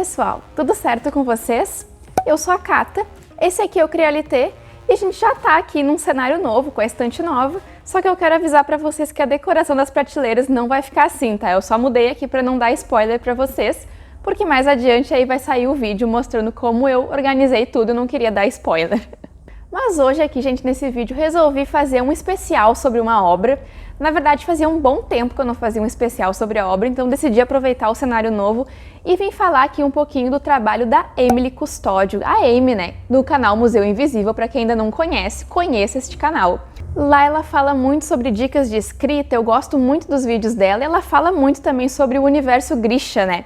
pessoal, tudo certo com vocês? Eu sou a Cata, esse aqui é o Crialité e a gente já tá aqui num cenário novo, com a estante nova, só que eu quero avisar pra vocês que a decoração das prateleiras não vai ficar assim, tá? Eu só mudei aqui pra não dar spoiler pra vocês, porque mais adiante aí vai sair o vídeo mostrando como eu organizei tudo e não queria dar spoiler. Mas hoje aqui, gente, nesse vídeo resolvi fazer um especial sobre uma obra. Na verdade, fazia um bom tempo que eu não fazia um especial sobre a obra, então decidi aproveitar o cenário novo e vim falar aqui um pouquinho do trabalho da Emily Custódio, a Amy, né, do canal Museu Invisível. Para quem ainda não conhece, conheça este canal. Lá ela fala muito sobre dicas de escrita, eu gosto muito dos vídeos dela, e ela fala muito também sobre o universo Grisha, né?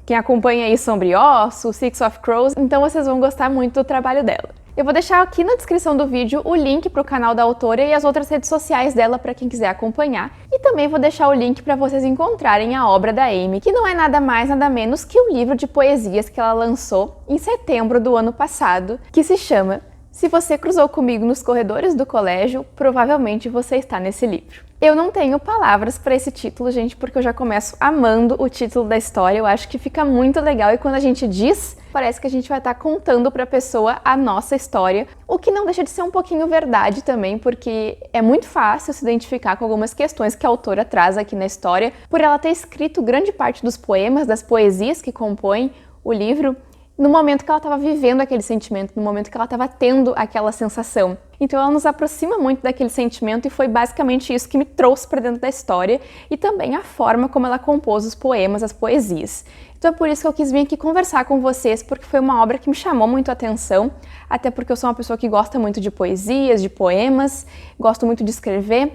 Quem acompanha aí Sombrio, Six of Crows, então vocês vão gostar muito do trabalho dela. Eu vou deixar aqui na descrição do vídeo o link para o canal da autora e as outras redes sociais dela para quem quiser acompanhar. E também vou deixar o link para vocês encontrarem a obra da Amy, que não é nada mais, nada menos que o livro de poesias que ela lançou em setembro do ano passado, que se chama Se Você Cruzou Comigo nos Corredores do Colégio, Provavelmente Você Está Nesse Livro. Eu não tenho palavras para esse título, gente, porque eu já começo amando o título da história. Eu acho que fica muito legal e quando a gente diz, parece que a gente vai estar contando para a pessoa a nossa história, o que não deixa de ser um pouquinho verdade também, porque é muito fácil se identificar com algumas questões que a autora traz aqui na história, por ela ter escrito grande parte dos poemas, das poesias que compõem o livro, no momento que ela estava vivendo aquele sentimento, no momento que ela estava tendo aquela sensação. Então ela nos aproxima muito daquele sentimento e foi basicamente isso que me trouxe para dentro da história e também a forma como ela compôs os poemas, as poesias. Então é por isso que eu quis vir aqui conversar com vocês, porque foi uma obra que me chamou muito a atenção, até porque eu sou uma pessoa que gosta muito de poesias, de poemas, gosto muito de escrever.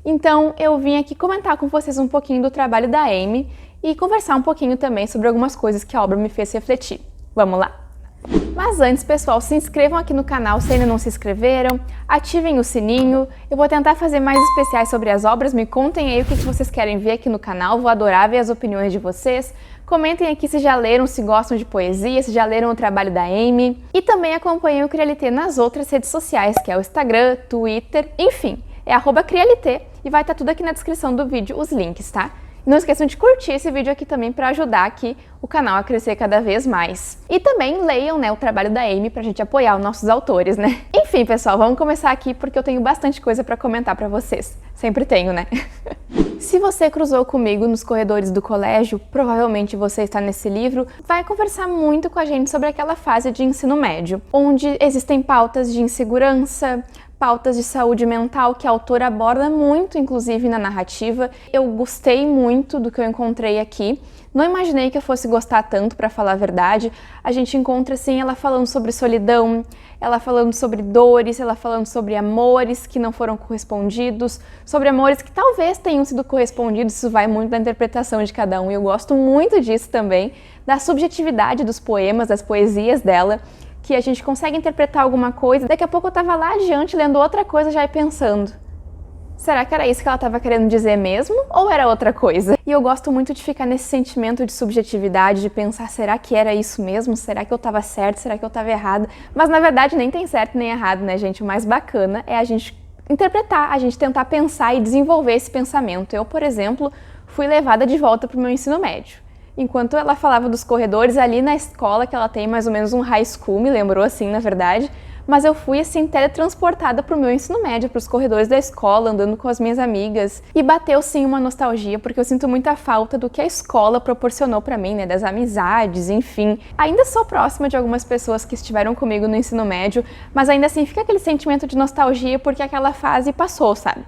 Então eu vim aqui comentar com vocês um pouquinho do trabalho da Amy e conversar um pouquinho também sobre algumas coisas que a obra me fez refletir. Vamos lá? Mas antes, pessoal, se inscrevam aqui no canal se ainda não se inscreveram, ativem o sininho, eu vou tentar fazer mais especiais sobre as obras, me contem aí o que vocês querem ver aqui no canal, vou adorar ver as opiniões de vocês, comentem aqui se já leram, se gostam de poesia, se já leram o trabalho da Amy, e também acompanhem o Crialité nas outras redes sociais, que é o Instagram, Twitter, enfim, é @Crialité, e vai estar tudo aqui na descrição do vídeo, os links, tá? Não esqueçam de curtir esse vídeo aqui também para ajudar aqui o canal a crescer cada vez mais. E também leiam, né, o trabalho da Amy pra gente apoiar os nossos autores, né? Enfim, pessoal, vamos começar aqui porque eu tenho bastante coisa para comentar para vocês. Sempre tenho, né? Se você cruzou comigo nos corredores do colégio, provavelmente você está nesse livro, vai conversar muito com a gente sobre aquela fase de ensino médio, onde existem pautas de insegurança, pautas de saúde mental que a autora aborda muito, inclusive na narrativa. Eu gostei muito do que eu encontrei aqui. Não imaginei que eu fosse gostar tanto, para falar a verdade. A gente encontra, assim, ela falando sobre solidão, ela falando sobre dores, ela falando sobre amores que não foram correspondidos, sobre amores que talvez tenham sido correspondidos, isso vai muito da interpretação de cada um. E eu gosto muito disso também, da subjetividade dos poemas, das poesias dela, que a gente consegue interpretar alguma coisa, daqui a pouco eu tava lá adiante lendo outra coisa já e pensando, será que era isso que ela estava querendo dizer mesmo? Ou era outra coisa? E eu gosto muito de ficar nesse sentimento de subjetividade, de pensar, será que era isso mesmo? Será que eu estava certo? Será que eu estava errada? Mas na verdade nem tem certo nem errado, né, gente? O mais bacana é a gente interpretar, a gente tentar pensar e desenvolver esse pensamento. Eu, por exemplo, fui levada de volta para o meu ensino médio. Enquanto ela falava dos corredores ali na escola, que ela tem mais ou menos um high school, me lembrou assim, na verdade, mas eu fui assim teletransportada para o meu ensino médio, para os corredores da escola, andando com as minhas amigas, e bateu sim uma nostalgia, porque eu sinto muita falta do que a escola proporcionou para mim, né, das amizades, enfim. Ainda sou próxima de algumas pessoas que estiveram comigo no ensino médio, mas ainda assim fica aquele sentimento de nostalgia porque aquela fase passou, sabe?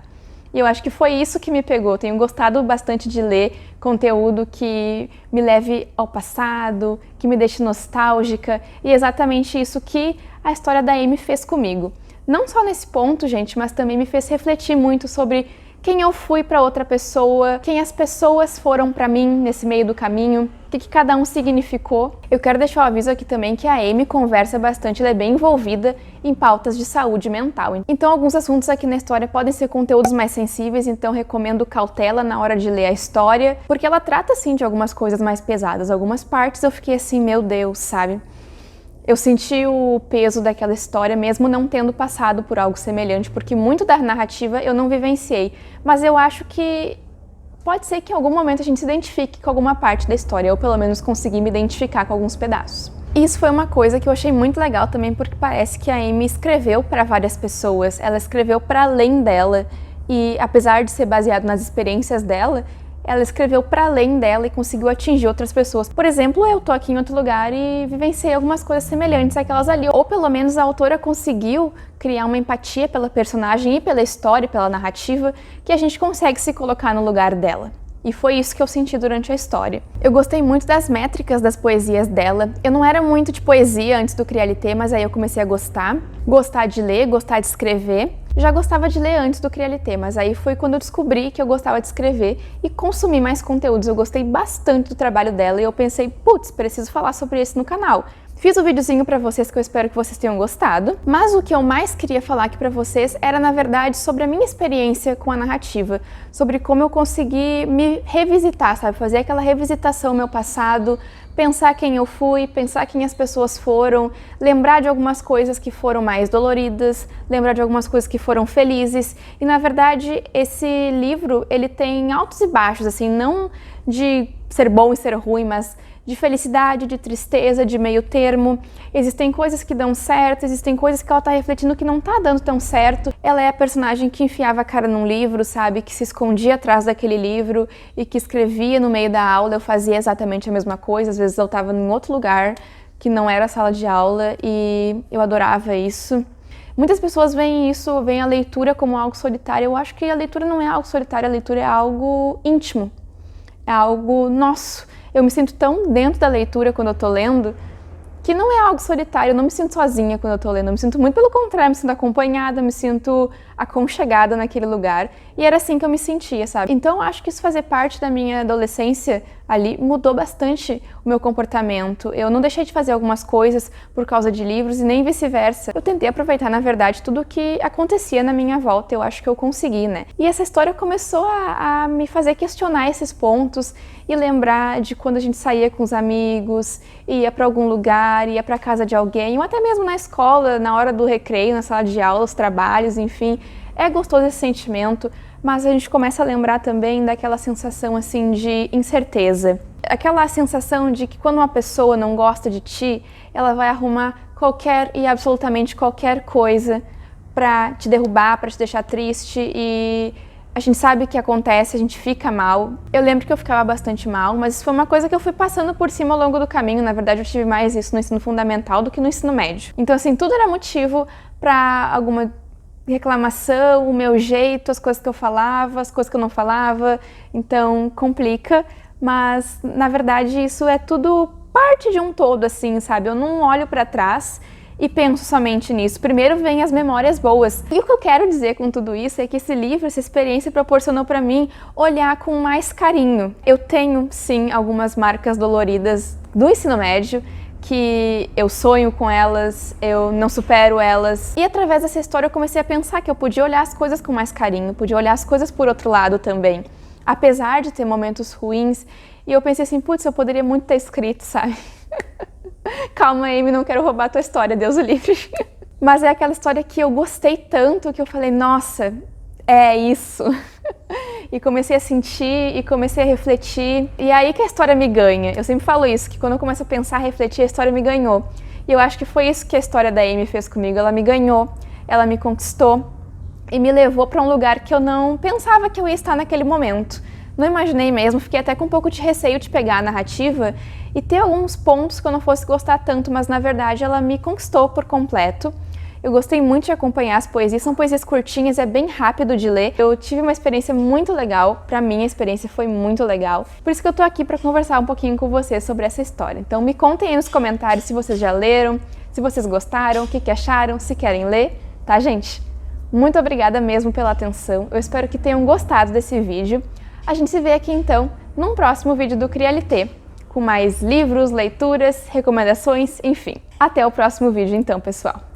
E eu acho que foi isso que me pegou. Tenho gostado bastante de ler conteúdo que me leve ao passado, que me deixe nostálgica, e é exatamente isso que a história da Amy fez comigo. Não só nesse ponto, gente, mas também me fez refletir muito sobre quem eu fui para outra pessoa, quem as pessoas foram para mim nesse meio do caminho, o que cada um significou. Eu quero deixar o aviso aqui também que a Amy conversa bastante, ela é bem envolvida em pautas de saúde mental. Então alguns assuntos aqui na história podem ser conteúdos mais sensíveis, então recomendo cautela na hora de ler a história, porque ela trata sim de algumas coisas mais pesadas. Algumas partes eu fiquei assim, meu Deus, sabe? Eu senti o peso daquela história, mesmo não tendo passado por algo semelhante, porque muito da narrativa eu não vivenciei. Mas eu acho que pode ser que em algum momento a gente se identifique com alguma parte da história, ou pelo menos conseguir me identificar com alguns pedaços. Isso foi uma coisa que eu achei muito legal também, porque parece que a Amy escreveu para várias pessoas, ela escreveu para além dela, e apesar de ser baseado nas experiências dela, ela escreveu para além dela e conseguiu atingir outras pessoas. Por exemplo, eu tô aqui em outro lugar e vivenciei algumas coisas semelhantes àquelas ali. Ou pelo menos a autora conseguiu criar uma empatia pela personagem e pela história, pela narrativa, que a gente consegue se colocar no lugar dela. E foi isso que eu senti durante a história. Eu gostei muito das métricas das poesias dela. Eu não era muito de poesia antes do Crialité, mas aí eu comecei a gostar. Gostar de ler, gostar de escrever. Já gostava de ler antes do Crialité, mas aí foi quando eu descobri que eu gostava de escrever e consumir mais conteúdos. Eu gostei bastante do trabalho dela e eu pensei, putz, preciso falar sobre isso no canal. Fiz um videozinho pra vocês que eu espero que vocês tenham gostado, mas o que eu mais queria falar aqui pra vocês era, na verdade, sobre a minha experiência com a narrativa, sobre como eu consegui me revisitar, sabe? Fazer aquela revisitação ao meu passado, pensar quem eu fui, pensar quem as pessoas foram, lembrar de algumas coisas que foram mais doloridas, lembrar de algumas coisas que foram felizes. E, na verdade, esse livro, ele tem altos e baixos, assim, não de ser bom e ser ruim, mas de felicidade, de tristeza, de meio termo. Existem coisas que dão certo, existem coisas que ela tá refletindo que não tá dando tão certo. Ela é a personagem que enfiava a cara num livro, sabe? Que se escondia atrás daquele livro e que escrevia no meio da aula. Eu fazia exatamente a mesma coisa, às vezes eu tava em outro lugar que não era a sala de aula e eu adorava isso. Muitas pessoas veem isso, veem a leitura como algo solitário. Eu acho que a leitura não é algo solitário, a leitura é algo íntimo, é algo nosso. Eu me sinto tão dentro da leitura quando eu tô lendo, que não é algo solitário, eu não me sinto sozinha quando eu tô lendo, eu me sinto muito pelo contrário, eu me sinto acompanhada, me sinto aconchegada naquele lugar, e era assim que eu me sentia, sabe? Então eu acho que isso fazer parte da minha adolescência ali mudou bastante o meu comportamento. Eu não deixei de fazer algumas coisas por causa de livros e nem vice-versa. Eu tentei aproveitar, na verdade, tudo o que acontecia na minha volta, eu acho que eu consegui, né? E essa história começou a me fazer questionar esses pontos e lembrar de quando a gente saía com os amigos, ia para algum lugar, ia para casa de alguém, ou até mesmo na escola, na hora do recreio, na sala de aula, os trabalhos, enfim. É gostoso esse sentimento, mas a gente começa a lembrar também daquela sensação assim de incerteza. Aquela sensação de que quando uma pessoa não gosta de ti, ela vai arrumar qualquer e absolutamente qualquer coisa para te derrubar, para te deixar triste, e a gente sabe o que acontece, a gente fica mal. Eu lembro que eu ficava bastante mal, mas isso foi uma coisa que eu fui passando por cima ao longo do caminho. Na verdade, eu tive mais isso no ensino fundamental do que no ensino médio. Então, assim, tudo era motivo para alguma reclamação, o meu jeito, as coisas que eu falava, as coisas que eu não falava. Então, complica, mas, na verdade, isso é tudo parte de um todo, assim, sabe? Eu não olho para trás e penso somente nisso. Primeiro vem as memórias boas. E o que eu quero dizer com tudo isso é que esse livro, essa experiência proporcionou para mim olhar com mais carinho. Eu tenho, sim, algumas marcas doloridas do ensino médio, que eu sonho com elas, eu não supero elas. E através dessa história eu comecei a pensar que eu podia olhar as coisas com mais carinho, podia olhar as coisas por outro lado também. Apesar de ter momentos ruins, e eu pensei assim, putz, eu poderia muito ter escrito, sabe? Calma, Amy, não quero roubar a tua história, Deus o livre. Mas é aquela história que eu gostei tanto que eu falei, nossa, é isso. E comecei a sentir e comecei a refletir. E é aí que a história me ganha. Eu sempre falo isso, que quando eu começo a pensar, a refletir, a história me ganhou. E eu acho que foi isso que a história da Amy fez comigo. Ela me ganhou, ela me conquistou e me levou para um lugar que eu não pensava que eu ia estar naquele momento. Não imaginei mesmo, fiquei até com um pouco de receio de pegar a narrativa e ter alguns pontos que eu não fosse gostar tanto, mas na verdade ela me conquistou por completo. Eu gostei muito de acompanhar as poesias, são poesias curtinhas, é bem rápido de ler. Eu tive uma experiência muito legal, pra mim a experiência foi muito legal. Por isso que eu tô aqui pra conversar um pouquinho com vocês sobre essa história. Então me contem aí nos comentários se vocês já leram, se vocês gostaram, o que acharam, se querem ler, tá, gente? Muito obrigada mesmo pela atenção, eu espero que tenham gostado desse vídeo. A gente se vê aqui então num próximo vídeo do Crialité, com mais livros, leituras, recomendações, enfim. Até o próximo vídeo então, pessoal!